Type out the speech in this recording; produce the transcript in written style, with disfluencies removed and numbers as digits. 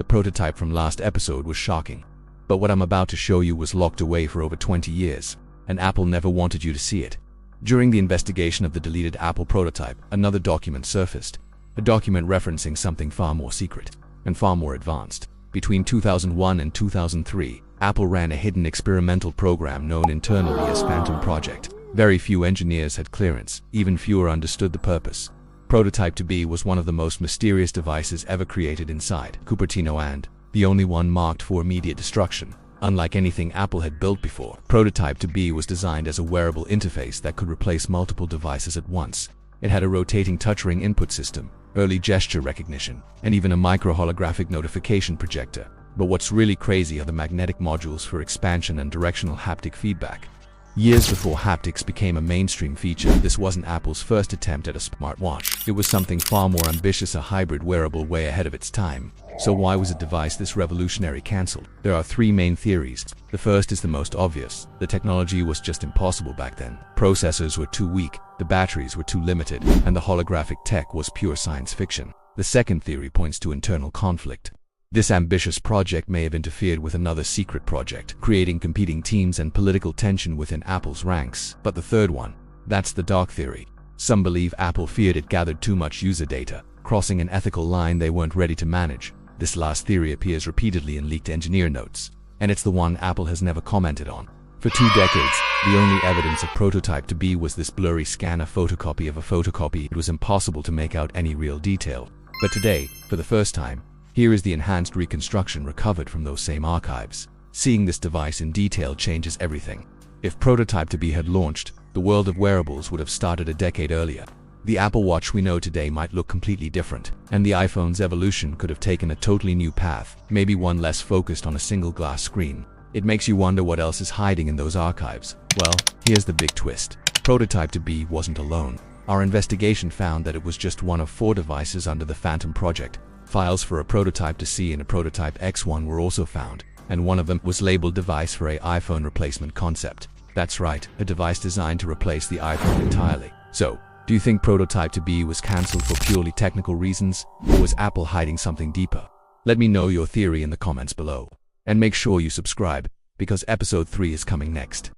The prototype from last episode was shocking. But what I'm about to show you was locked away for over 20 years, and Apple never wanted you to see it. During the investigation of the deleted Apple prototype, another document surfaced. A document referencing something far more secret and far more advanced. Between 2001 and 2003, Apple ran a hidden experimental program known internally as Phantom Project. Very few engineers had clearance, even fewer understood the purpose. Prototype 2B was one of the most mysterious devices ever created inside Cupertino, and the only one marked for immediate destruction. Unlike anything Apple had built before, Prototype 2B was designed as a wearable interface that could replace multiple devices at once. It had a rotating touchscreen input system, early gesture recognition, and even a micro-holographic notification projector. But what's really crazy are the magnetic modules for expansion and directional haptic feedback. Years before haptics became a mainstream feature, this wasn't Apple's first attempt at a smartwatch. It was something far more ambitious, a hybrid wearable way ahead of its time. So why was a device this revolutionary cancelled? There are three main theories. The first is the most obvious. The technology was just impossible back then. Processors were too weak, the batteries were too limited, and the holographic tech was pure science fiction. The second theory points to internal conflict. This ambitious project may have interfered with another secret project, creating competing teams and political tension within Apple's ranks. But the third one, that's the dark theory. Some believe Apple feared it gathered too much user data, crossing an ethical line they weren't ready to manage. This last theory appears repeatedly in leaked engineer notes, and it's the one Apple has never commented on. For 2 decades, the only evidence of Prototype 2B was this blurry scanner photocopy of a photocopy. It was impossible to make out any real detail. But today, for the first time, here is the enhanced reconstruction recovered from those same archives. Seeing this device in detail changes everything. If Prototype 2B had launched, the world of wearables would have started a decade earlier. The Apple Watch we know today might look completely different, and the iPhone's evolution could have taken a totally new path, maybe one less focused on a single glass screen. It makes you wonder what else is hiding in those archives. Well, here's the big twist. Prototype 2B wasn't alone. Our investigation found that it was just one of 4 devices under the Phantom project. Files for a Prototype 2C and a Prototype X1 were also found, and one of them was labeled device for a iPhone replacement concept. That's right, a device designed to replace the iPhone entirely. So, do you think Prototype 2B was cancelled for purely technical reasons, or was Apple hiding something deeper? Let me know your theory in the comments below. And make sure you subscribe, because episode 3 is coming next.